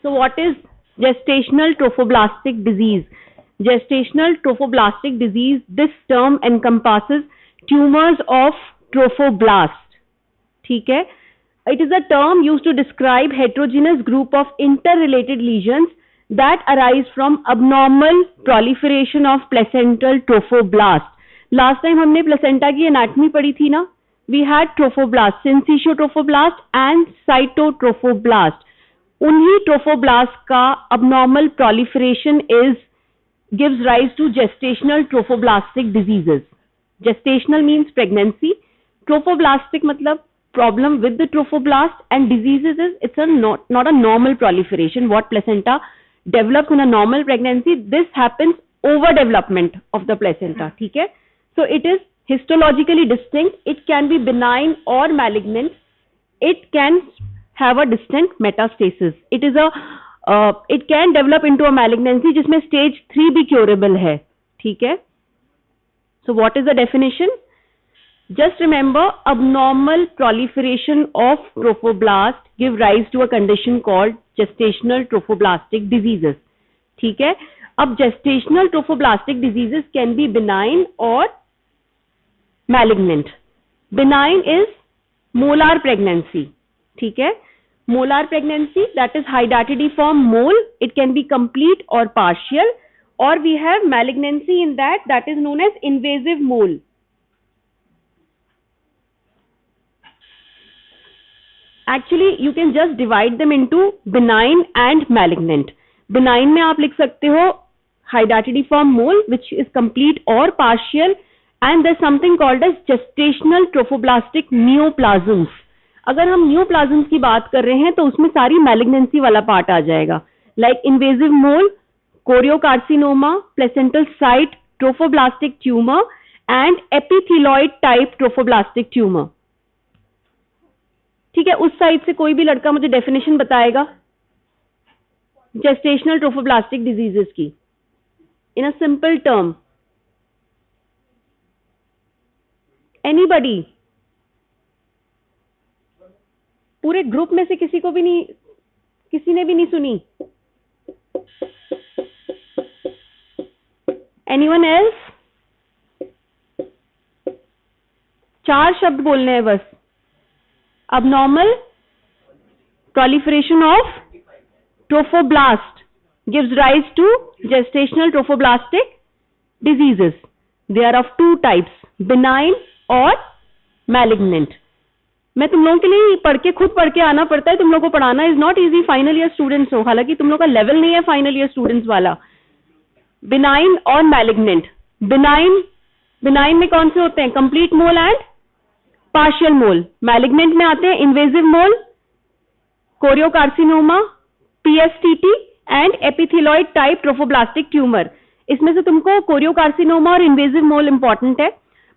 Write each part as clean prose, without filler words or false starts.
So what is gestational trophoblastic disease? Gestational trophoblastic disease, this term encompasses tumors of trophoblast. ठीक है? It is a term used to describe heterogeneous group of interrelated lesions that arise from abnormal proliferation of placental trophoblast. Last time हमने placenta की anatomy पढ़ी थी ना? We had trophoblast, syncytiotrophoblast and cytotrophoblast. उन्हीं trophoblast का abnormal proliferation gives rise to gestational trophoblastic diseases. Gestational means pregnancy. Trophoblastic मतलब problem with the trophoblast, and diseases is it's not a normal proliferation. What placenta develops in a normal pregnancy, this happens overdevelopment of the placenta. ठीक है? So it is histologically distinct. It can be benign or malignant. It can have a distant metastasis. It can develop into a malignancy जिसमें stage 3 भी curable है. ठीक है? So what is the definition? Just remember, abnormal proliferation of trophoblast give rise to a condition called gestational trophoblastic diseases. ठीक है? अब gestational trophoblastic diseases can be benign or malignant. Benign is molar pregnancy. ठीक है? Molar pregnancy, that is hydatidiform mole. It can be complete or partial, or we have malignancy in that is known as invasive mole. Actually, you can just divide them into benign and malignant. Benign में आप लिख सकते हो hydatidiform mole, which is complete or partial, and there's something called as gestational trophoblastic neoplasms. अगर हम न्यूप्लाज्म्स की बात कर रहे हैं तो उसमें सारी मैलिग्नेंसी वाला पार्ट आ जाएगा, like invasive mole, choriocarcinoma, placental site trophoblastic tumour and epithelioid type trophoblastic tumour. ठीक है? उस साइड से कोई भी लड़का मुझे डेफिनेशन बताएगा जेस्टेशनल ट्रोफोब्लास्टिक डिजीजेस की इन अ सिंपल टर्म. एनीबडी? पूरे ग्रुप में से किसी ने भी नहीं सुनी? Anyone else? 4 शब्द बोलने हैं बस. Abnormal proliferation of trophoblast gives rise to gestational trophoblastic diseases. They are of 2 types, benign or malignant. मैं तुम लोगों के लिए खुद पढ़ के आना पड़ता है. तुम लोगों को पढ़ाना is not easy. Final year students हो, हालांकि तुम लोगों का लेवल नहीं है फाइनल ईयर स्टूडेंट्स वाला. बिनाइन और मैलिग्नेंट. बिनाइन में कौन से होते हैं? Complete mole and partial mole. Malignant में आते हैं invasive mole, choriocarcinoma, PSTT and epithelioid type trophoblastic tumour. इसमें से तुमको कोरियोकार्सिनोमा और इन्वेजिव मोल इंपॉर्टेंट है.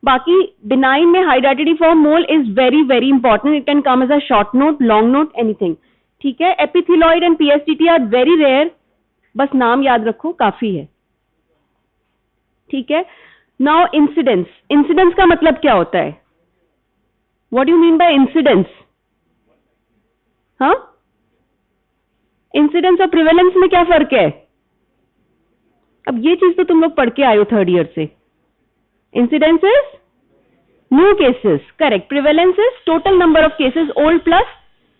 बाकी बिनाइन में hydatidiform mole is very very important. It can come as a short note, long note, anything. ठीक है? Epithelioid and PSTT are very rare. बस नाम याद रखो, काफी है. ठीक है? Now incidence. इंसिडेंस का मतलब क्या होता है? What do you mean by incidence? हाँ, इंसिडेंस और प्रिवेलेंस में क्या फर्क है? अब ये चीज तो तुम लोग पढ़ के आए हो 3rd ईयर से. Incidence is new cases, correct. Prevalence is total number of cases, old plus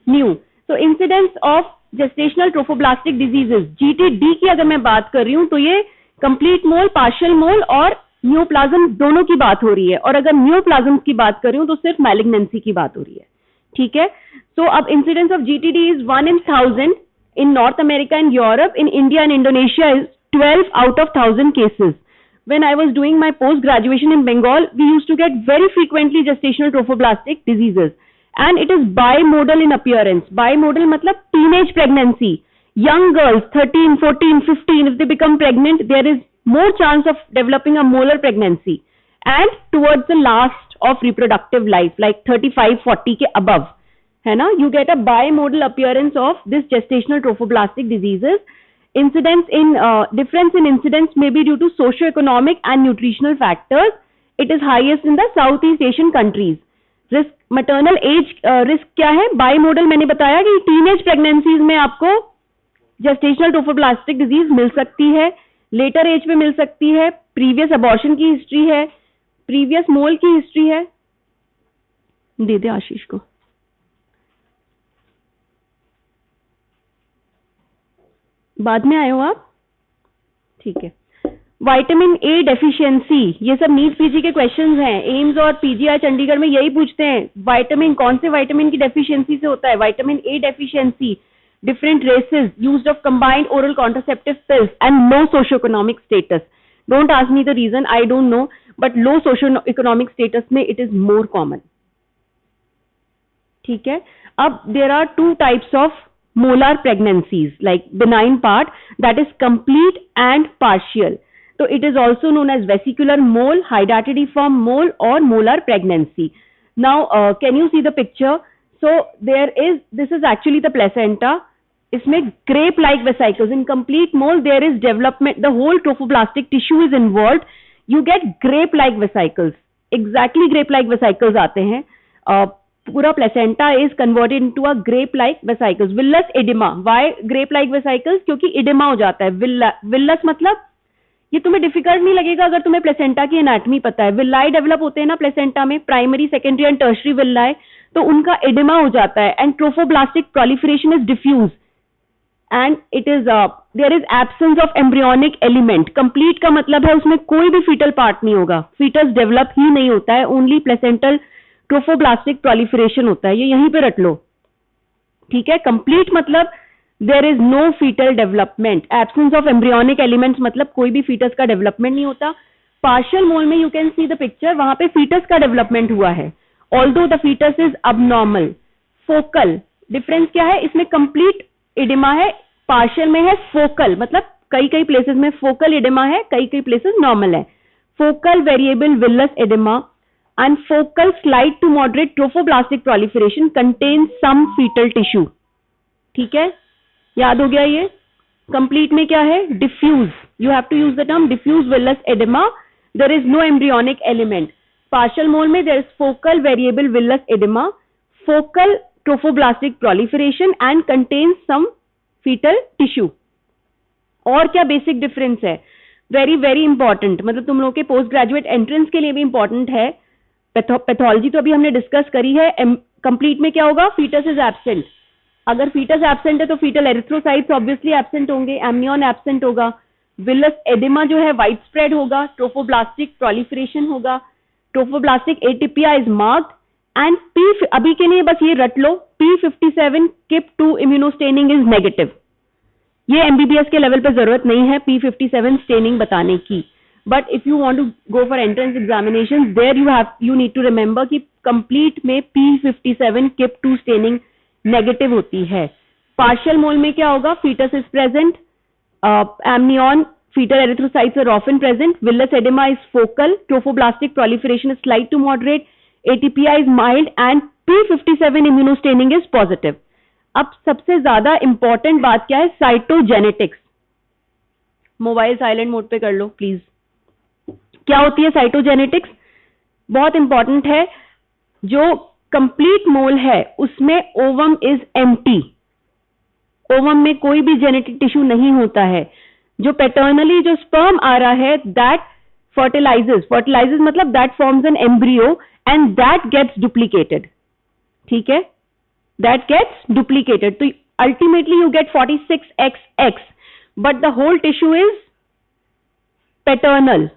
new. So incidence of gestational trophoblastic diseases, GTD की अगर मैं बात कर रही हूं तो ये complete mole, partial mole और neoplasm दोनों की बात हो रही है. और अगर neoplasm की बात कर रही हूं तो सिर्फ malignancy की बात हो रही है. ठीक है? So अब incidence of GTD is 1 in 1000 in North America and Europe. In India and Indonesia is 12 out of 1000 cases. When I was doing my post-graduation in Bengal, we used to get very frequently gestational trophoblastic diseases. And it is bimodal in appearance. Bimodal matlab teenage pregnancy. Young girls, 13, 14, 15, if they become pregnant, there is more chance of developing a molar pregnancy. And towards the last of reproductive life, like 35, 40 ke above, hai na, you get a bimodal appearance of this gestational trophoblastic diseases. Incidence in difference in incidence may be due to socio-economic and nutritional factors. It is highest in the Southeast Asian countries. Risk, maternal age risk क्या है? Bimodal मैंने बताया कि teenage pregnancies में आपको gestational trophoblastic disease मिल सकती है, letter as पे मिल सकती है, प्रीवियस अबॉर्शन की हिस्ट्री है, प्रीवियस मोल की हिस्ट्री है। दे दे आशीष को। बाद में आए हो आप, ठीक है। विटामिन ए डेफिशिएंसी, ये सब नीट पीजी के क्वेश्चंस हैं। एम्स और पीजीआई चंडीगढ़ में यही पूछते हैं, विटामिन कौन से विटामिन की डेफिशिएंसी से होता है? Vitamin A deficiency, different races, used of combined oral contraceptive pills, and low socioeconomic status. Don't ask me the reason, I don't know, but low socioeconomic status में it is more common. ठीक है। अब there are two types of molar pregnancies, like benign part, that is complete and partial. So it is also known as vesicular mole, hydatidiform mole, or molar pregnancy. Now, can you see the picture? So this is actually the placenta. इसमें grape like vesicles. In complete mole there is development, the whole trophoblastic tissue is involved. You get grape like vesicles, exactly grape like vesicles आते हैं। पूरा placenta is converted into a grape like vesicles. Villus edema, why grape like vesicles? क्योंकि edema हो जाता है। villus मतलब, ये तुम्हें डिफिकल्ट नहीं लगेगा अगर तुम्हें प्लेसेंटा की एनाटॉमी पता है। विल्लाई डेवलप होते हैं ना प्लेसेंटा में, primary, secondary and tertiary villi, तो उनका एडिमा हो जाता है and trophoblastic proliferation is diffuse and it is there is absence of embryonic element. Complete का मतलब है उसमें कोई भी फीटल पार्ट नहीं होगा, फीटस डेवलप ही नहीं होता है, ओनली प्लेसेंटल ट्रोफोब्लास्टिक प्रोलिफरेशन होता है। ये यहीं पे रट लो, ठीक है। कंप्लीट मतलब there is no fetal development, absence of embryonic elements मतलब कोई भी फीटस का डेवलपमेंट नहीं होता। पार्शियल मोल में you can see the picture, वहां पे फीटस का डेवलपमेंट हुआ है, although the fetus is abnormal. Focal difference क्या है? इसमें कंप्लीट एडिमा है, पार्शियल में है फोकल, मतलब कई कई प्लेसेस में फोकल एडिमा है, कई कई प्लेसेस नॉर्मल है। Focal variable villous oedema and focal slight to moderate trophoblastic proliferation contain some fetal tissue. ठीक है, याद हो गया ये। कंप्लीट में क्या है? Diffuse, you have to use the term diffuse villous oedema, there is no embryonic element. Partial mole में there is focal variable villous oedema, focal trophoblastic proliferation and contains some fetal tissue. और क्या basic difference है? Very very important, मतलब तुम लोग के post graduate entrance के लिए भी इंपॉर्टेंट है। पैथोलॉजी तो अभी हमने डिस्कस करी है। कंप्लीट में क्या होगा? Fetus is absent. अगर फीटस एब्सेंट है तो फीटल एरिथ्रोसाइट्स ऑब्वियसली एब्सेंट होंगे, एमनियन एब्सेंट होगा, विलस एडिमा जो है वाइड स्प्रेड होगा, ट्रोफोब्लास्टिक प्रोलिफरेशन होगा, trophoblastic atypia is marked and P, अभी के लिए बस ये रट लो, P57 KIP2 immunostaining is negative. ये एमबीबीएस के लेवल पे जरूरत नहीं है P57 स्टेनिंग बताने की, but if you want to go for entrance examinations there you need to remember कि कंप्लीट में P57 KIP2 स्टेनिंग नेगेटिव होती है। पार्शियल मोल में क्या होगा? Fetus is present, amnion, fetal erythrocytes are often present, villus edema is focal, trophoblastic proliferation is slight to moderate, ATPI is mild and P57 immunostaining is positive. अब सबसे ज्यादा important बात क्या है? साइटोजेनेटिक्स। मोबाइल साइलेंट मोड पे कर लो please. क्या होती है साइटोजेनेटिक्स? बहुत इंपॉर्टेंट है। जो कंप्लीट मोल है उसमें ओवम इज एम्प्टी, ओवम में कोई भी जेनेटिक टिश्यू नहीं होता है। जो पैटर्नली जो स्पर्म आ रहा है दैट फर्टिलाइजेस मतलब that forms an embryo and that gets duplicated. ठीक है, दैट गेट्स डुप्लीकेटेड, तो ultimately you get 46XX, but the whole tissue is paternal.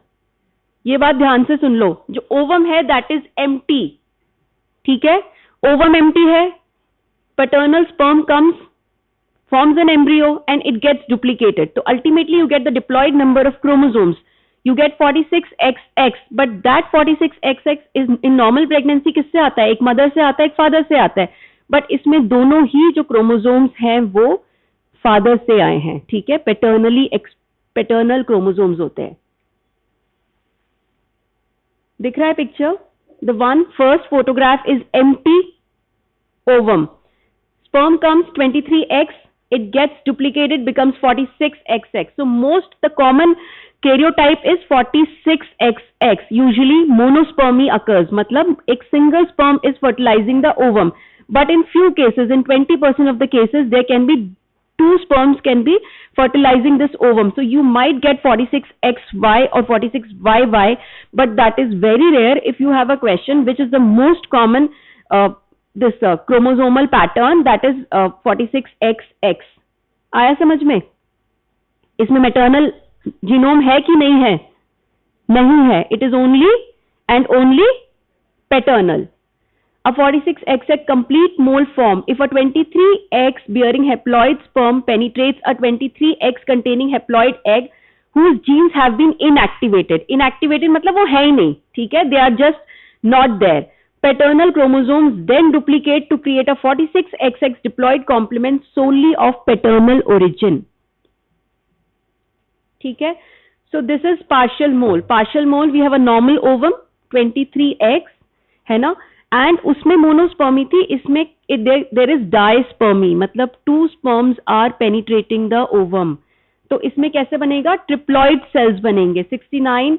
ये बात ध्यान से सुन लो, जो ओवम है दैट इज एम्प्टी। ठीक है, ओवम एम्प्टी है, paternal sperm comes, forms an embryo and it gets duplicated. So ultimately you get the diploid number of chromosomes. You get 46XX, but that 46XX is in normal pregnancy किससे आता है? एक mother से आता है, एक father से आता है, बट इसमें दोनों ही जो क्रोमोसोम्स हैं वो फादर से आए हैं। ठीक है, पैटर्नल क्रोमोसोम्स होते हैं। दिख रहा है picture? The one first photograph is empty ovum. Sperm comes 23X, it gets duplicated, becomes 46XX. So the common karyotype is 46XX. Usually monospermy occurs, matlab एक single sperm is fertilizing the ovum. But in few cases, in 20% of the cases, there can be two sperms can be fertilizing this ovum. So you might get 46XY or 46YY, but that is very rare. If you have a question, which is the most common this chromosomal pattern, that is 46XX. आया समझ में? इसमें maternal genome है कि नहीं है? नहीं है. It is only and only paternal. A 46XX complete mole form if a 23X bearing haploid sperm penetrates a 23X containing haploid egg whose genes have been inactivated. Inactivated मतलब वो है ही नहीं, ठीक है? They are just not there. Paternal chromosomes then duplicate to create a 46XX diploid complement solely of paternal origin. ठीक है? So this is partial mole. Partial mole, we have a normal ovum 23X, है ना? And उसमें मोनोस्पर्मी थी, इसमें there is dispermy, मतलब 2 sperms are penetrating the ovum. तो इसमें कैसे बनेगा? ट्रिप्लॉइड सेल्स बनेंगे. 69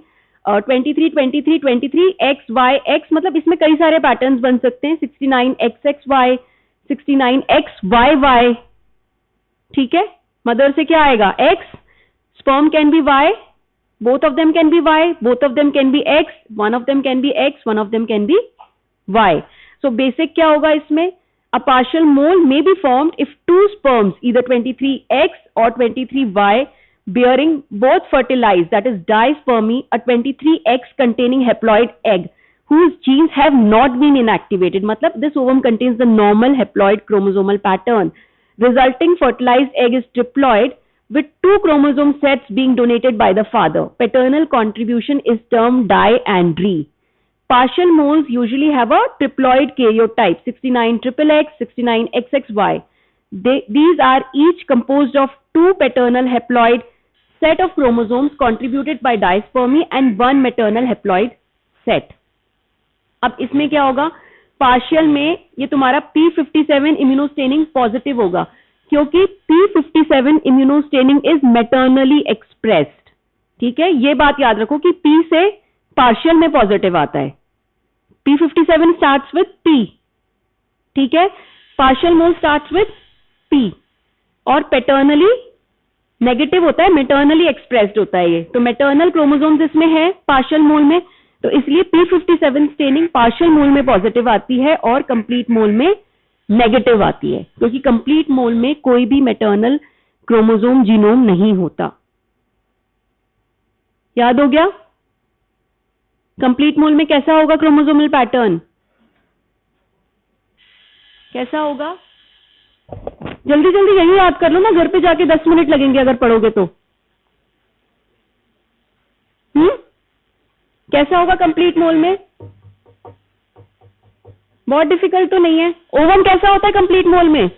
23 23 23 XYX, मतलब इसमें कई सारे पैटर्न्स बन सकते हैं. 69XXY, 69XYY. ठीक है? मदर से क्या आएगा? X. Sperm can be Y, both of them can be Y, both of them can be X, one of them can be X, one of them can be Y. So basic क्या होगा इसमें? A partial mole may be formed if 2 sperms, either 23X or 23Y, bearing both fertilized, that is dispermy, a 23X containing haploid egg whose genes have not been inactivated. मतलब this ovum contains the normal haploid chromosomal pattern. Resulting fertilized egg is triploid with 2 chromosome sets being donated by the father. Paternal contribution is termed diandry. Partial moles usually have a triploid karyotype 69XXX, 69XXY. These are each composed of 2 paternal haploid set of chromosomes contributed by dispermy and 1 maternal haploid set. अब इसमें क्या होगा? Partial में ये तुम्हारा P57 immunostaining positive होगा, क्योंकि P57 immunostaining is maternally expressed. ठीक है? ये बात याद रखो कि P से पार्शियल में पॉजिटिव आता है. P57 starts with P. ठीक है? Partial mole starts with P और पैटर्नली नेगेटिव होता है, मैटरनली एक्सप्रेस्ड होता है ये. तो मैटरनल क्रोमोसोम्स इसमें है पार्शियल मोल में, तो इसलिए P57 स्टेनिंग पार्शियल मोल में पॉजिटिव आती है और कंप्लीट मोल में नेगेटिव आती है, क्योंकि कंप्लीट मोल में कोई भी मैटरनल क्रोमोसोम जीनोम नहीं होता. याद हो गया? कंप्लीट मोल में कैसा होगा क्रोमोसोमल पैटर्न? कैसा होगा? जल्दी जल्दी यही याद कर लो ना, घर पे जाके 10 मिनट लगेंगे अगर पढ़ोगे तो. कैसा होगा कंप्लीट मोल में? बहुत डिफिकल्ट तो नहीं है. ओवम कैसा होता है कंप्लीट मोल में?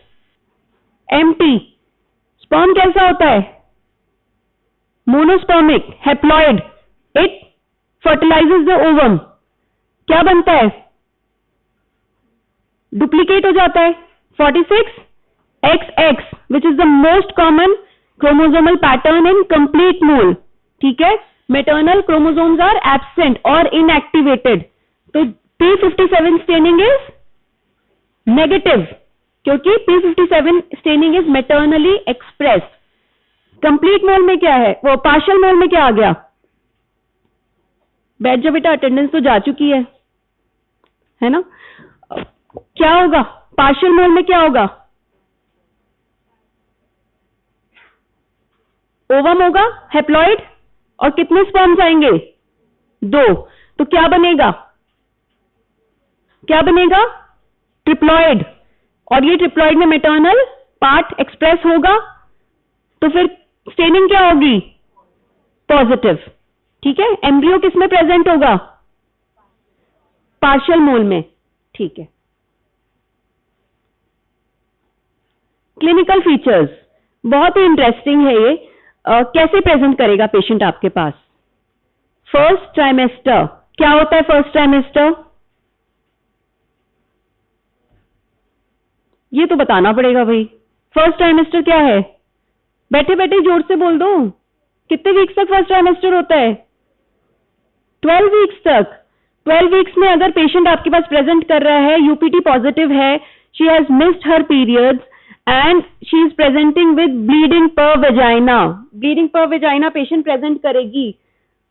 एम्प्टी. स्पर्म कैसा होता है? Monospermic, haploid. It fertilises the ovum. क्या बनता है? डुप्लीकेट हो जाता है. 46XX, which is the most common chromosomal pattern in complete mole. ठीक है? मैटरनल क्रोमोसोम्स आर एब्सेंट और इनएक्टिवेटेड. तो P57 स्टेनिंग इज नेगेटिव, क्योंकि P57 staining is maternally expressed. Complete mole में क्या है? वो पार्शियल मोल में क्या आ गया? बैठ जाओ बेटा, अटेंडेंस तो जा चुकी है ना? क्या होगा पार्शियल मोल में? क्या होगा? ओवम होगा, हैप्लॉइड, और कितने स्पर्म्स आएंगे? 2. तो क्या बनेगा? क्या बनेगा? ट्रिप्लॉइड. और ये ट्रिप्लॉइड में मैटरनल पार्ट एक्सप्रेस होगा, तो फिर स्टेनिंग क्या होगी? पॉजिटिव. ठीक है? एम्ब्रियो किस में प्रेजेंट होगा? पार्शियल मोल में. ठीक है. क्लिनिकल फीचर्स बहुत ही इंटरेस्टिंग है ये. कैसे प्रेजेंट करेगा पेशेंट आपके पास? First trimester. क्या होता है फर्स्ट ट्राइमेस्टर? ये तो बताना पड़ेगा भाई. फर्स्ट ट्राइमेस्टर क्या है? बैठे बैठे जोर से बोल दो. कितने वीक्स तक फर्स्ट ट्राइमेस्टर होता है? 12 वीक्स तक. 12 वीक्स में अगर पेशेंट आपके पास प्रेजेंट कर रहा है, यूपीटी पॉजिटिव है, she has missed her periods and she is presenting with bleeding per vagina. Bleeding per vagina patient present करेगी,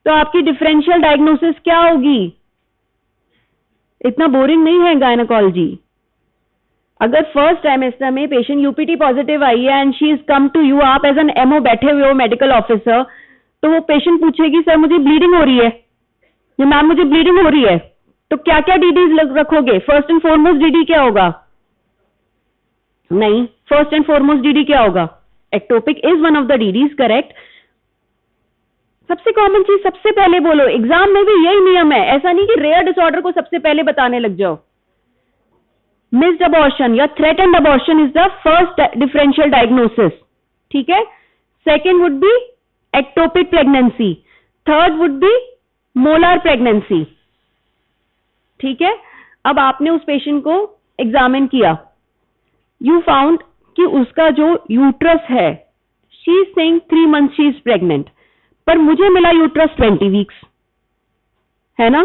तो आपकी डिफरेंशियल डायग्नोसिस क्या होगी? इतना बोरिंग नहीं है गायनेकोलॉजी. अगर फर्स्ट ट्राइमेस्टर में पेशेंट यूपीटी पॉजिटिव आई है and she is come to you, आप एज एन एमओ बैठे हुए हो मेडिकल ऑफिसर, तो वो पेशेंट पूछेगी सर मुझे ब्लीडिंग हो रही है, या मैम मुझे ब्लीडिंग हो रही है, तो क्या क्या डीडीज रखोगे? फर्स्ट एंड फॉरमोस्ट डीडी क्या होगा? नहीं, फर्स्ट एंड फॉरमोस्ट डीडी क्या होगा? Ectopic is one of the DDs, correct. सबसे कॉमन चीज सबसे पहले बोलो. एग्जाम में भी यही नियम है, ऐसा नहीं कि रेयर डिसऑर्डर को सबसे पहले बताने लग जाओ. मिस्ड अबॉर्शन या threatened abortion is the first differential diagnosis. ठीक है. Second would be ectopic pregnancy. Third would be molar pregnancy. ठीक है. अब आपने उस पेशेंट को एग्जामिन किया, यू फाउंड कि उसका जो यूट्रस है, she is saying 3 months she is pregnant, पर मुझे मिला यूट्रस 20 weeks, है ना.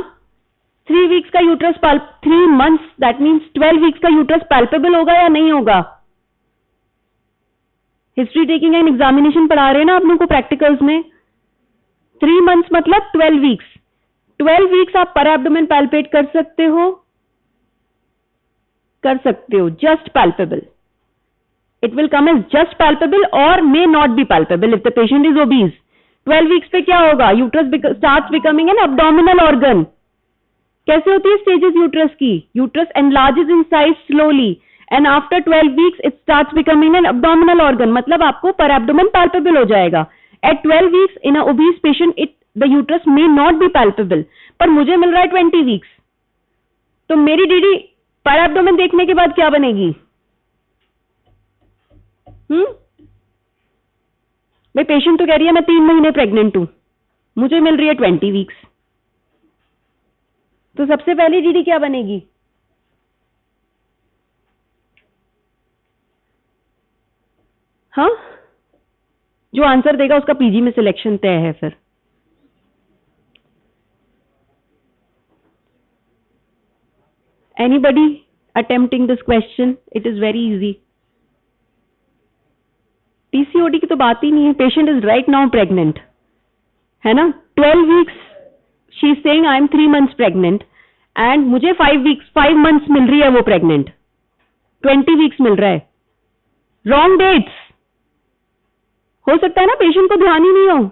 3 weeks का uterus 3 months, that means 12 weeks का यूट्रस पैल्पेबल होगा या नहीं होगा? हिस्ट्री टेकिंग एंड एग्जामिनेशन पढ़ा रहे हैं ना आप लोगों को प्रैक्टिकल्स में. 3 months मतलब 12 weeks. 12 weeks आप पर एब्डोमेन पैल्पेट कर सकते हो, just palpable. It will come as just palpable और may not be palpable if the patient is obese. 12 weeks पे क्या होगा? Uterus starts becoming an abdominal organ. कैसे होती है स्टेजेस यूट्रस की? Uterus enlarges in size slowly and after 12 weeks it starts becoming an abdominal organ, मतलब आपको पर एब्डोमेन पैल्पेबल हो जाएगा. At 12 weeks in a obese patient the uterus may not be palpable, पर मुझे मिल रहा है 20 weeks. तो मेरी डीडी पर एब्डोमेन देखने के बाद क्या बनेगी? भाई पेशेंट तो कह रही है मैं 3 महीने प्रेग्नेंट हूं, मुझे मिल रही है 20 weeks. तो सबसे पहली डीडी क्या बनेगी? हाँ, जो आंसर देगा उसका पीजी में सिलेक्शन तय है. फिर anybody attempting this question? It is very easy. PCOD की तो बात ही नहीं है. Patient is right now pregnant, है ना. 12 weeks she is saying I am 3 months pregnant and मुझे 5 months मिल रही है वो प्रेग्नेंट. 20 weeks मिल रहा है. रॉन्ग डेट्स हो सकता है ना, पेशेंट को ध्यान ही नहीं हो.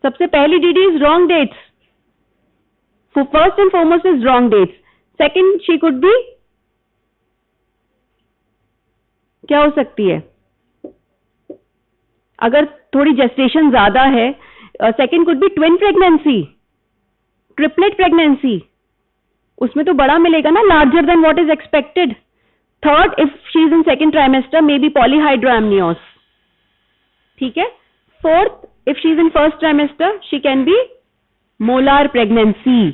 सबसे पहली DD is wrong dates. First and foremost is wrong dates. Second she could be, क्या हो सकती है अगर थोड़ी जेस्टेशन ज्यादा है? Second could be twin pregnancy, triplet pregnancy, उसमें तो बड़ा मिलेगा ना, larger than what is expected. Third, if she is in second trimester may be polyhydramnios. ठीक है. Fourth, if she is in first trimester she can be molar pregnancy.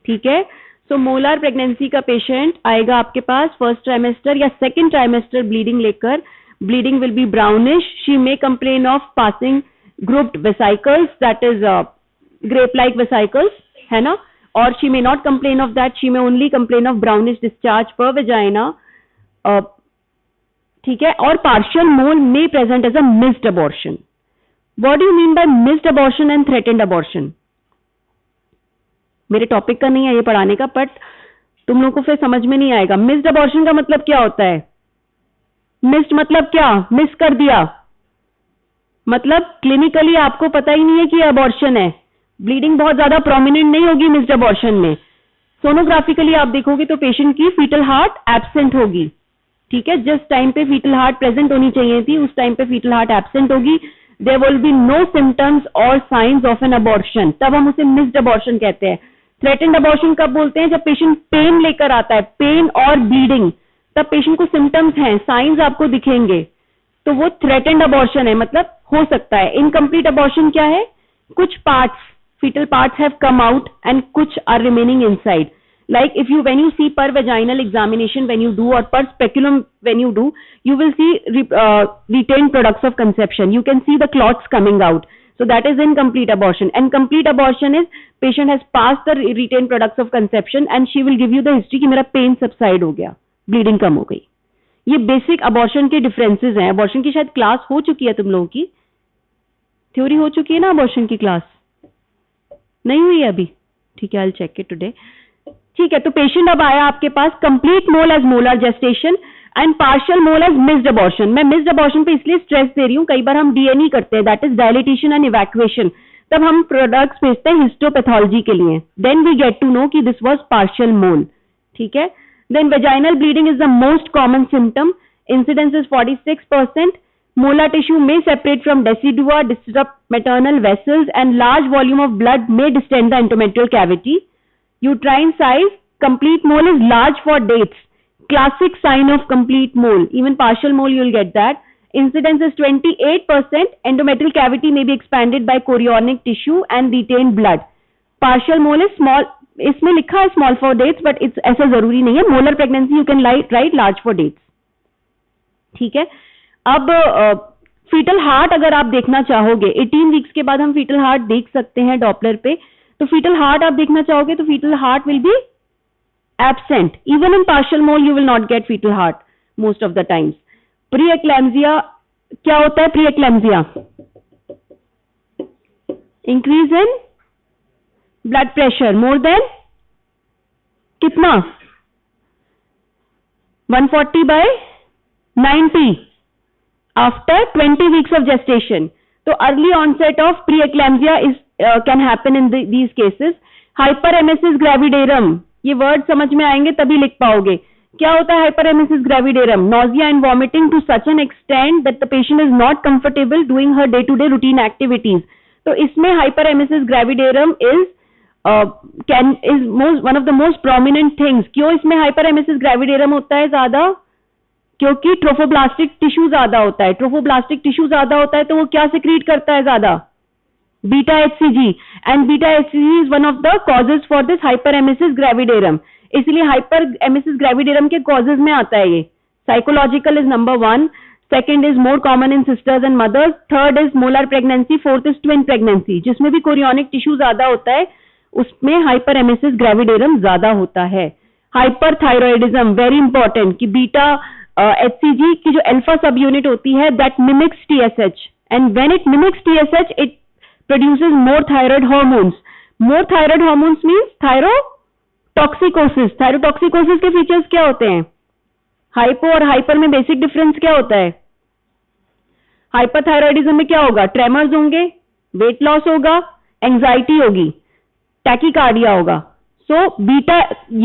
ठीक है. सो molar pregnancy का पेशेंट आएगा आपके पास फर्स्ट ट्राइमेस्टर या second trimester bleeding लेकर. Bleeding will be brownish. She may complain of passing grouped vesicles, that is grape-like vesicles, है ना. Or she may not complain of that. She may only complain of brownish discharge per vagina. ठीक है. और partial mole may present as a missed abortion. What do you mean by missed abortion and threatened abortion? मेरे topic का नहीं है ये पढ़ाने का, बट तुम लोगों को फिर समझ में नहीं आएगा. मिस्ड अबॉर्शन का मतलब क्या होता है? मिस्ड मतलब क्या? मिस कर दिया, मतलब क्लिनिकली आपको पता ही नहीं है कि अबॉर्शन है. ब्लीडिंग बहुत ज्यादा प्रोमिनेंट नहीं होगी मिस्ड अबॉर्शन में. सोनोग्राफिकली आप देखोगे तो पेशेंट की फीटल हार्ट एब्सेंट होगी. ठीक है. जिस टाइम पे फीटल हार्ट प्रेजेंट होनी चाहिए थी उस टाइम पे फीटल हार्ट एब्सेंट होगी. There will be no symptoms और साइंस ऑफ एन अबॉर्शन, तब हम उसे मिस्ड अबॉर्शन कहते हैं. थ्रेटेंड अबॉर्शन कब बोलते हैं? जब पेशेंट पेन लेकर आता है, पेन और ब्लीडिंग, तब पेशेंट को सिम्टम्स हैं, साइंस आपको दिखेंगे, तो वो थ्रेटेंड अबॉर्शन है, मतलब हो सकता है. इनकम्प्लीट अबॉर्शन क्या है? कुछ parts, fetal parts have come out and कुछ are remaining inside. Like if you, when you see per vaginal examination when you do, or per speculum when you do, you will see retained products of conception. You can see the clots coming out. So that is incomplete abortion. And complete abortion is patient has passed the retained products of conception and she will give you the history कि मेरा pain subside हो गया, bleeding कम हो गई. ये basic abortion के differences हैं। Abortion की शायद क्लास हो चुकी है तुम लोगों की, थ्योरी हो चुकी है ना अबॉर्शन की क्लास? नहीं हुई है अभी? ठीक है, I will check it today. ठीक है, तो पेशेंट अब आया आपके पास, complete mole as molar gestation and partial mole as missed abortion. मैं मिस्ड अबॉर्शन पे इसलिए स्ट्रेस दे रही हूँ, कई बार हम डीएनई करते हैं, that is dilatation and evacuation, तब हम प्रोडक्ट्स भेजते हैं हिस्टोपैथोलॉजी के लिए, then we get to know कि दिस वाज पार्शियल मोल। ठीक है, then vaginal bleeding is the most common symptom, incidence is 46%, molar tissue may separate from decidua, disrupt maternal vessels, and large volume of blood may distend the endometrial cavity. Uterine size, complete mole is large for dates, classic sign of complete mole. Even partial mole you will get that. Incidence is 28%, endometrial cavity may be expanded by chorionic tissue and retain blood. Partial mole is small, इसमें लिखा है small for dates, but it's ऐसा जरूरी नहीं है। Molar pregnancy you can write large for dates. ठीक है, अब फीटल हार्ट अगर आप देखना चाहोगे, 18 वीक्स के बाद हम फीटल हार्ट देख सकते हैं डॉपलर पे, तो फीटल हार्ट आप देखना चाहोगे तो fetal heart will be absent, even in partial mole you will not get fetal heart most of the times. Pre eclampsia क्या होता है? Pre eclampsia increase in blood pressure more than कितना? 140/90 after 20 weeks of gestation. तो early onset of preeclampsia is can happen in these cases. Hyperemesis gravidarum, ये word समझ में आएंगे तभी लिख पाओगे। क्या होता है hyperemesis gravidarum? Nausea and vomiting to such an extent that the patient is not comfortable doing her day-to-day routine activities. तो इसमें hyperemesis gravidarum is one of the most prominent things. क्यों इसमें hyperemesis gravidarum होता है ज्यादा? क्योंकि trophoblastic tissue ज्यादा होता है। ट्रोफोब्लास्टिक टिश्यू ज्यादा होता है तो वो क्या सिक्रीट करता है ज्यादा? Beta HCG, and beta HCG is one of the causes for this hyperemesis gravidarum. इसलिए हाइपरेमेसिस ग्रेविडेरम के कॉजेज में आता है ये। Psychological is number 1, second is more common in sisters and mothers, third is molar pregnancy, fourth is twin pregnancy. जिसमें भी chorionic tissue ज्यादा होता है उसमें हाइपरेमेसिस ग्रेविडेरम ज्यादा होता है। हाइपरथायरॉयडिज्म वेरी इंपॉर्टेंट, कि बीटा HCG की जो अल्फा सब यूनिट होती है that mimics TSH, and when it mimics TSH it produces more thyroid hormones. More thyroid hormones means thyrotoxicosis. Thyrotoxicosis के फीचर्स क्या होते हैं? हाइपो और हाइपर में बेसिक डिफरेंस क्या होता है? हाइपरथायरॉयडिज्म में क्या होगा? ट्रेमर्स होंगे, वेट लॉस होगा, एंजाइटी होगी, टैकीकार्डिया होगा। सो बीटा,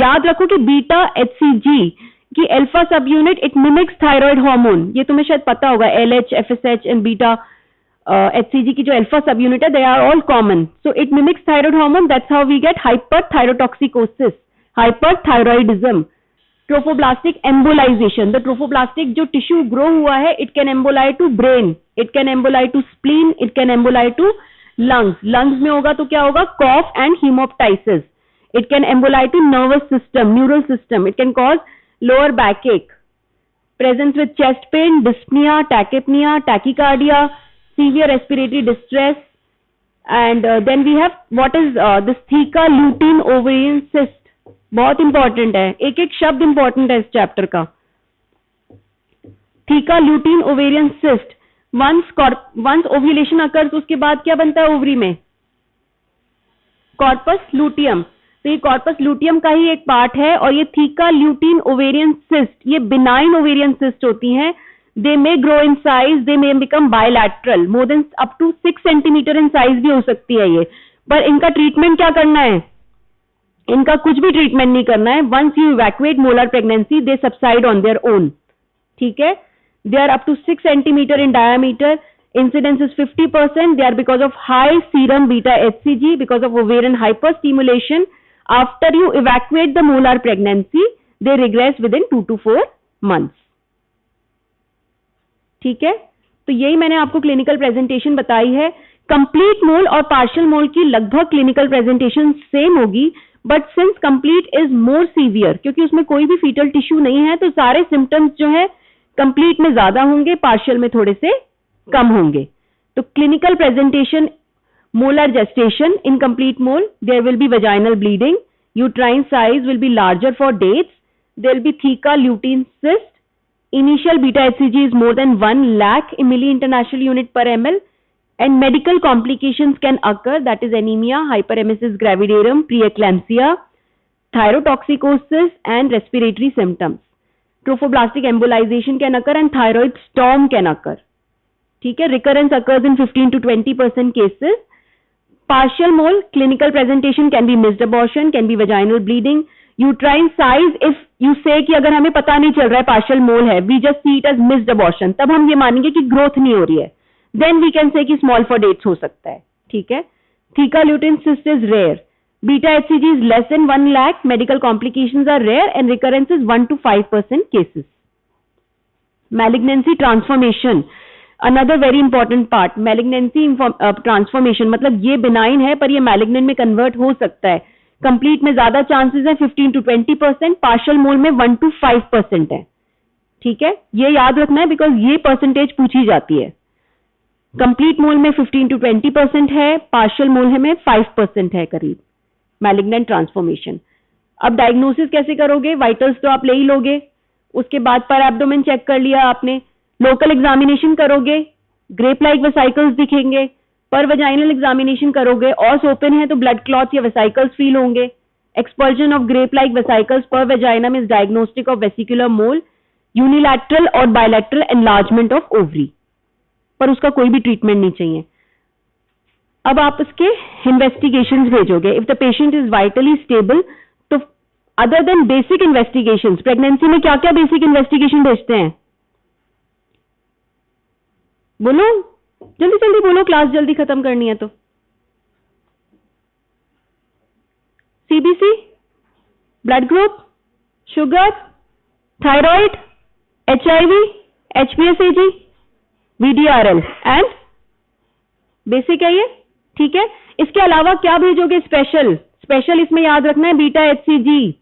याद रखो कि बीटा HCG कि alpha subunit it mimics thyroid hormone, ये तुम्हें शायद पता होगा। LH, FSH and beta HCG की जो अल्फा सब यूनिट है they are all common, so it mimics thyroid hormone, that's how we get hyperthyrotoxicosis, hyperthyroidism. Trophoblastic embolisation, the trophoblastic जो tissue grow हुआ है it can embolise to brain, it can embolise to spleen, it can embolise to lungs. Lungs में होगा तो क्या होगा? Cough and haemoptysis. It can embolise to nervous system, neural system, it can cause lower backache, presence with chest pain, dyspnea, tachypnea, tachycardia, severe respiratory distress, and then we have what is this theca lutein ovarian cyst. बहुत important है, एक एक शब्द important है इस chapter का। theca lutein ovarian cyst, once ovulation occurs उसके बाद क्या बनता है ओवरी में? Corpus luteum. तो ये कॉर्पस लूटियम का ही एक पार्ट है, और ये थीका ल्यूटीन ओवेरियन सिस्ट, ये बिनाइन ओवेरियन सिस्ट होती हैं। They may grow in size, they may become bilateral, more than up to 6 centimetre in size भी हो सकती है ये। पर इनका ट्रीटमेंट क्या करना है? इनका कुछ भी ट्रीटमेंट नहीं करना है। Once you evacuate molar pregnancy they subside on their own. ठीक है, they are up to 6 centimetre in diameter, incidence is 50%, they are because of high serum beta HCG, because of ovarian hyperstimulation. After you evacuate the molar pregnancy, they regress within 2 to 4 months. ठीक है, तो यही मैंने आपको clinical presentation बताई है। Complete मोल और partial मोल की लगभग क्लिनिकल प्रेजेंटेशन सेम होगी, but since complete is more severe, क्योंकि उसमें कोई भी फीटल टिश्यू नहीं है, तो सारे सिम्टम्स जो है कंप्लीट में ज्यादा होंगे, पार्शियल में थोड़े से कम होंगे। तो clinical presentation, molar gestation, in complete mole there will be vaginal bleeding, uterine size will be larger for dates, there will be theca lutein cyst, initial beta HCG is more than 1 lakh milli-international unit per ml, and medical complications can occur, that is anemia, hyperemesis gravidarum, preeclampsia, thyrotoxicosis, and respiratory symptoms. Trophoblastic embolization can occur and thyroid storm can occur. ठीक है, recurrence occurs in 15 to 20% cases. Partial mole, clinical presentation can be missed abortion, can be vaginal bleeding. Uterine size, if you say कि अगर हमें पता नहीं चल रहा है partial mole है, we just see it as missed abortion, तब हम ये मानेंगे कि growth नहीं हो रही है. Then we can say कि small for dates हो सकता है. ठीक है. Theca lutein cyst is rare. Beta HCG is less than 1 lakh. Medical complications are rare and recurrence is 1 to 5% cases. Malignancy transformation, another very important part. Malignancy transformation मतलब ये benign है पर ये malignant में convert हो सकता है. Complete में ज्यादा chances है 15 to 20%, partial mole में 1 to 5% है. ठीक है, ये याद रखना है because ये percentage पूछी जाती है. Complete mole में 15 to 20% है, partial mole में 5% है करीब. Malignant transformation. अब डायग्नोसिस कैसे करोगे? वाइटल्स तो आप ले ही लोगे, उसके बाद पर एब्डोमेन चेक कर लिया आपने, लोकल एग्जामिनेशन करोगे, ग्रेप लाइक वेसाइकल्स दिखेंगे, पर वजाइनल एग्जामिनेशन करोगे, ऑस ओपन है तो ब्लड क्लॉट्स या वेसाइकल्स फील होंगे. Expulsion of grape like vesicles per vaginum is diagnostic of vesicular mole, unilateral और बायलैटरल एनलार्जमेंट ऑफ ओवरी, पर उसका कोई भी ट्रीटमेंट नहीं चाहिए. अब आप इसके इन्वेस्टिगेशंस भेजोगे. If the patient is vitally stable, तो other than basic investigations, pregnancy में क्या क्या बेसिक इन्वेस्टिगेशन भेजते हैं? बोलो जल्दी जल्दी बोलो, क्लास जल्दी खत्म करनी है तो. CBC, blood group, sugar, thyroid, HIV, HbSAg, VDRL and basic है ये. ठीक है, इसके अलावा क्या भेजोगे? स्पेशल. स्पेशल इसमें याद रखना है बीटा HCG.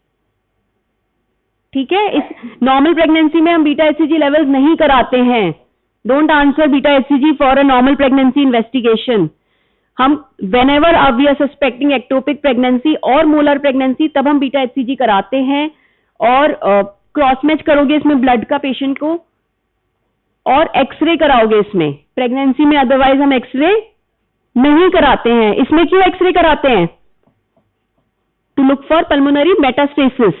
ठीक है, इस नॉर्मल प्रेगनेंसी में हम बीटा HCG लेवल्स नहीं कराते हैं. Don't answer beta HCG for a normal pregnancy investigation. हम whenever we are suspecting ectopic pregnancy और मोलर प्रेगनेंसी, तब हम बीटा HCG कराते हैं और क्रॉस मैच करोगे इसमें ब्लड का पेशेंट को और एक्सरे कराओगे इसमें. प्रेगनेंसी में अदरवाइज हम एक्सरे नहीं कराते हैं. इसमें क्यों एक्सरे कराते हैं? To look for pulmonary metastasis.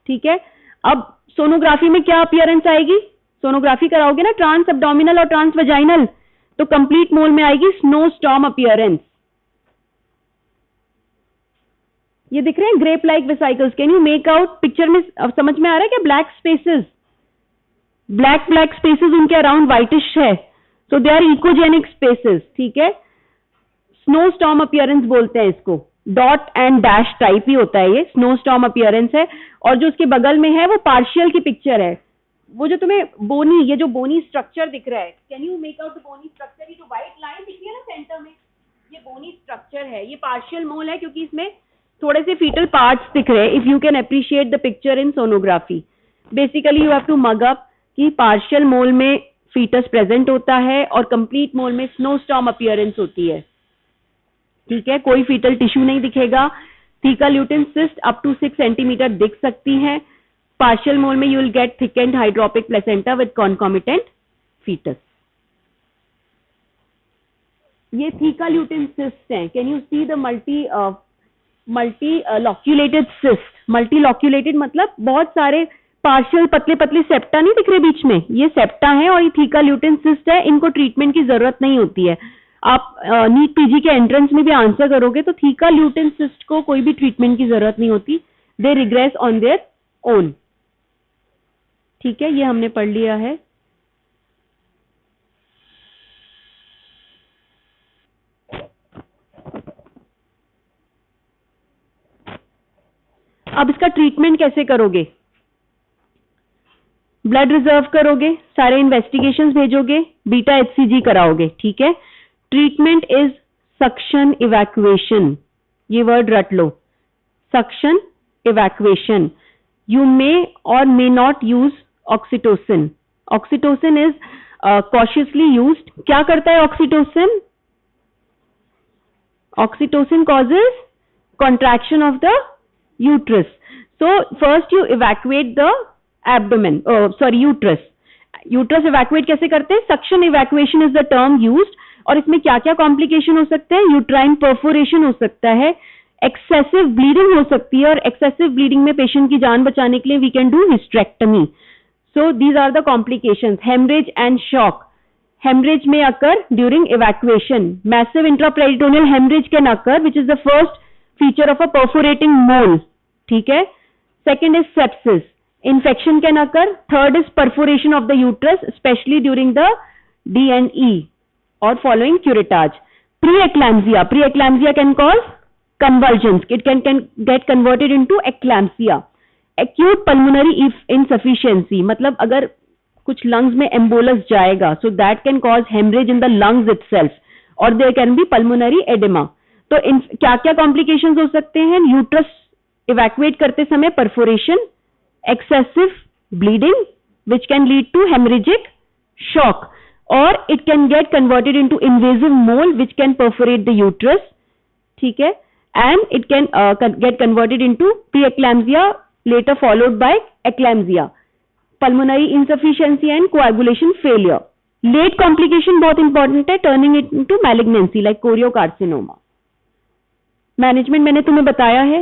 ठीक है, अब सोनोग्राफी में क्या अपीयरेंस आएगी? सोनोग्राफी कराओगे ना ट्रांस एब्डोमिनल और ट्रांस वेजाइनल, तो कंप्लीट मोल में आएगी स्नो स्टॉर्म अपीयरेंस. ये दिख रहे हैं grep like vesicles. Can you make out picture में? अब समझ में आ रहा है क्या? ब्लैक स्पेसेस, ब्लैक स्पेसेस उनके अराउंड व्हाइटिश है, सो दे आर इकोजेनिक स्पेसेस. ठीक है, स्नो स्टॉर्म अपीयरेंस बोलते हैं इसको. डॉट एंड डैश टाइप ही होता है ये. स्नो स्टॉर्म अपीयरेंस है. और जो उसके बगल में है वो पार्शियल की पिक्चर है. वो जो तुम्हें बोनी, ये जो बोनी स्ट्रक्चर दिख रहा है, can you make out the bony structure? ये जो व्हाइट लाइन दिख रही है ना सेंटर में, ये बोनी स्ट्रक्चर है. ये पार्शियल मोल है क्योंकि इसमें थोड़े से फीटल पार्ट्स दिख रहे हैं. If you can appreciate the picture in sonography, basically you have to mug up कि पार्शियल मोल में फीटस प्रेजेंट होता है और कंप्लीट मोल में स्नो स्टॉर्म अपीयरेंस होती है. ठीक है, कोई फीटल टिश्यू नहीं दिखेगा. Theca lutein cyst up to 6 centimetre दिख सकती है. पार्शियल मोल में you will get thickened hydropic placenta with concomitant fetus. ये थीका ल्यूटेन सिस्ट है. Can you see the multiloculated cyst? Multiloculated मतलब बहुत सारे पार्शियल पतले पतले सेप्टा नहीं दिख रहे बीच में, ये सेप्टा है और ये थीका ल्यूटेन सिस्ट है. इनको ट्रीटमेंट की जरूरत नहीं होती है. आप नीट पीजी के एंट्रेंस में भी आंसर करोगे तो थीका ल्यूटेन सिस्ट को कोई भी ट्रीटमेंट की जरूरत नहीं होती. दे रिग्रेस ऑन देयर ओन. ठीक है, ये हमने पढ़ लिया है. अब इसका ट्रीटमेंट कैसे करोगे? ब्लड रिजर्व करोगे, सारे इन्वेस्टिगेशंस भेजोगे, बीटा HCG कराओगे. ठीक है, ट्रीटमेंट इज सक्शन इवैक्यूएशन. ये वर्ड रट लो, सक्शन इवैक्यूएशन. यू मे और may not use oxytocin. Oxytocin is cautiously used. क्या करता है oxytocin? Oxytocin causes contraction of the uterus. So first you evacuate the abdomen, sorry uterus. Uterus evacuate कैसे करते हैं? Suction evacuation is the term used. और इसमें क्या क्या कॉम्प्लिकेशन हो सकते हैं? यूट्राइन परफोरेशन हो सकता है, एक्सेसिव ब्लीडिंग हो सकती है, और एक्सेसिव ब्लीडिंग में पेशेंट की जान बचाने के लिए we can do hysterectomy. So these are the complications. Haemorrhage and shock. Hemorrhage may occur during evacuation. Massive intraperitoneal hemorrhage can occur, which is the first feature of a perforating mole. ठीक है? Second is sepsis. Infection can occur. Third is perforation of the uterus, especially during the D and E or following curettage. Preeclampsia. Preeclampsia can cause convulsions. It can get converted into eclampsia. Acute pulmonary insufficiency. मतलब अगर कुछ lungs में embolus जाएगा, so that can cause haemorrhage in the lungs itself, और there can be pulmonary oedema. तो क्या क्या complications हो सकते हैं? यूट्रस इवैक्यूएट करते समय perforation, excessive bleeding which can lead to haemorrhagic shock, और it can get converted into invasive mole which can perforate the uterus. ठीक है? And it can get converted into pre eclampsia, later followed by eclampsia, pulmonary insufficiency and coagulation failure. Late complication बहुत important है, turning it into malignancy like choriocarcinoma. Management मैंने तुम्हें बताया है,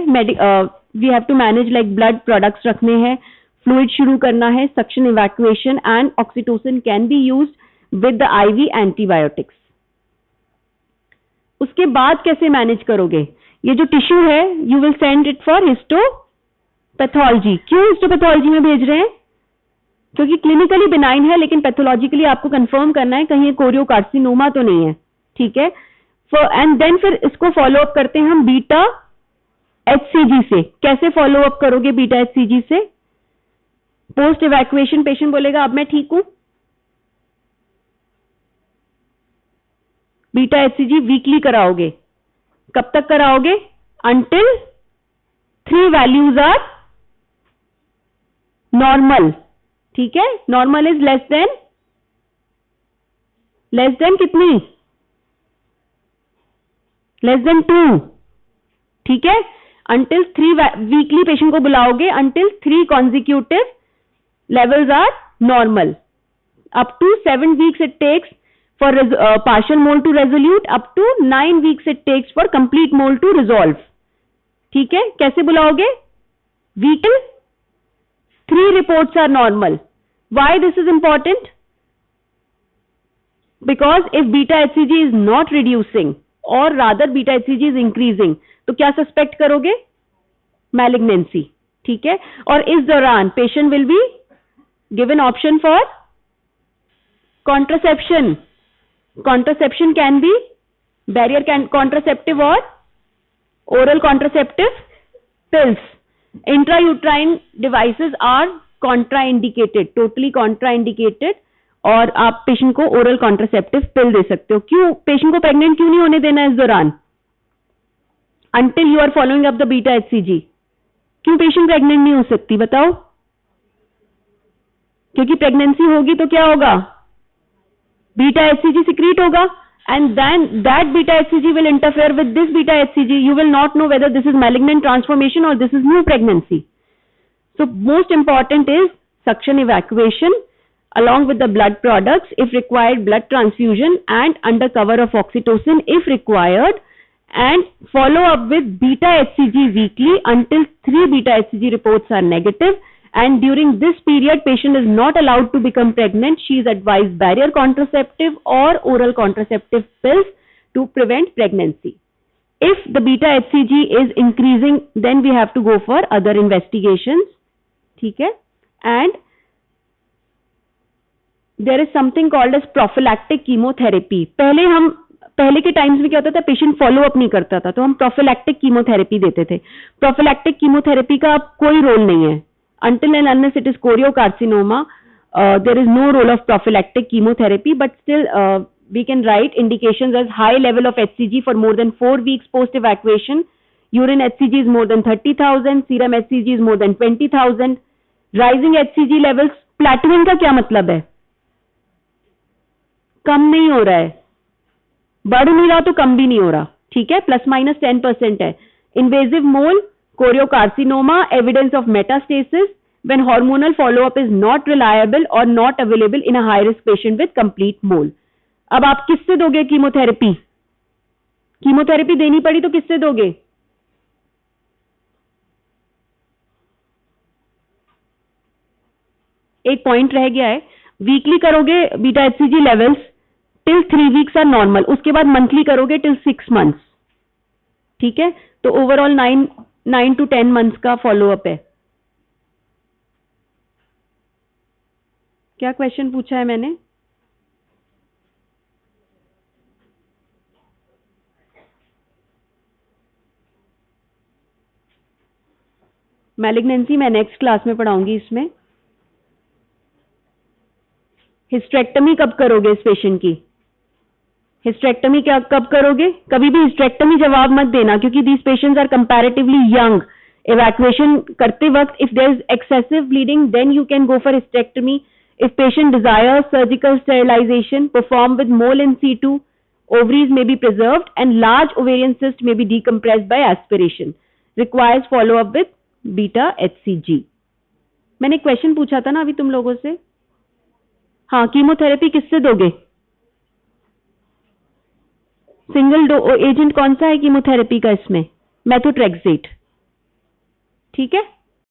we have to manage like blood products रखने हैं, fluid शुरू करना है, suction evacuation and oxytocin can be used with the IV antibiotics. उसके बाद कैसे मैनेज करोगे? ये जो टिश्यू है, you will send it for histopathology. क्यों हिस्टोपैथोलॉजी में भेज रहे हैं? क्योंकि क्लिनिकली बिनाइन है, लेकिन पैथोलॉजिकली आपको कंफर्म करना है कहीं कोरियोकार्सिनोमा तो नहीं है। ठीक है? एंड देन फिर इसको फॉलो अप करते हैं हम बीटा एचसीजी से। कैसे फॉलो अप करोगे बीटा एचसीजी से? पोस्ट इवैक्यूएशन पेशेंट बोलेगा अब मैं ठीक हूं, बीटा एचसीजी वीकली कराओगे। कब तक कराओगे? Until 3 values are normal. ठीक है? नॉर्मल इज लेस देन कितनी? Less than 2। ठीक है? अंटिल 3 वीकली पेशेंट को बुलाओगे, until 3 consecutive levels are normal. Up to 7 weeks it takes for partial mole to resolute, up to 9 weeks it takes for complete mole to resolve. ठीक है? कैसे बुलाओगे? Weekly 3 reports are normal. Why this is important? Because if beta HCG is not reducing or rather beta HCG is increasing, तो क्या suspect करोगे? Malignancy. ठीक है? और इस दौरान patient will be given option for contraception. Contraception can be barrier contraceptive और oral contraceptive pills. Intrauterine devices are contraindicated, totally contraindicated, और आप पेशेंट को ओरल कॉन्ट्रासेप्टिव पिल दे सकते हो। क्यों? पेशेंट को प्रेग्नेंट क्यों नहीं होने देना इस दौरान? Until you are following up the beta HCG. क्यों पेशेंट प्रेग्नेंट नहीं हो सकती बताओ? क्योंकि प्रेगनेंसी होगी तो क्या होगा? बीटा एचसीजी सिक्रीट होगा, and then that beta HCG will interfere with this beta HCG. You will not know whether this is malignant transformation or this is new pregnancy. So most important is suction evacuation along with the blood products, if required blood transfusion, and under cover of oxytocin if required, and follow up with beta HCG weekly until 3 beta HCG reports are negative. And during this period, patient is not allowed to become pregnant. She is advised barrier contraceptive or oral contraceptive pills to prevent pregnancy. If the beta HCG is increasing, then we have to go for other investigations. ठीक है? And there is something called as prophylactic chemotherapy. पहले के times में क्या होता था? Patient follow up नहीं करता था, तो हम प्रोफिलैक्टिक कीमोथेरेपी देते थे। प्रोफिलैक्टिक कीमोथेरेपी का अब कोई रोल नहीं है। Until and unless it is choriocarcinoma, there is no role of prophylactic chemotherapy, but still we can write indications as high level of HCG for more than 4 weeks post evacuation, urine HCG is more than 30,000, serum HCG is more than 20,000, rising HCG levels, plateauing का क्या मतलब है? कम नहीं हो रहा है, बढ़ नहीं रहा तो कम भी नहीं हो रहा। ठीक है? ±10% है। Invasive mole, choriocarcinoma, evidence of metastasis, when hormonal follow-up is not reliable or not available in a high-risk patient with complete mole. अब आप किससे दोगे कीमोथेरेपी? कीमोथेरेपी देनी पड़ी तो किससे दोगे? एक पॉइंट रह गया है, वीकली करोगे beta HCG levels till 3 weeks are normal, उसके बाद मंथली करोगे टिल 6 मंथ्स. ठीक है, तो ओवरऑल 9 to 10 मंथ्स का फॉलोअप है. क्या क्वेश्चन पूछा है मैंने? मैलिग्नेंसी मैं नेक्स्ट क्लास में पढ़ाऊंगी. इसमें हिस्टेरेक्टमी कब करोगे इस पेशेंट की? हिस्टेरेक्टमी क्या कब करोगे? कभी भी हिस्टेरेक्टमी जवाब मत देना, क्योंकि these patients are comparatively young. Evacuation करते वक्त if there is excessive bleeding then you can go for hysterectomy. If patient desires surgical sterilization, perform with mole in situ, ovaries may be preserved and large ovarian cyst may be decompressed by aspiration. Requires follow-up with beta HCG. मैंने question पूछा था ना अभी तुम लोगों से. हाँ, chemotherapy किससे दोगे? सिंगल एजेंट कौन सा है कीमोथेरेपी का इसमें? मेथोट्रेक्सेट. ठीक है.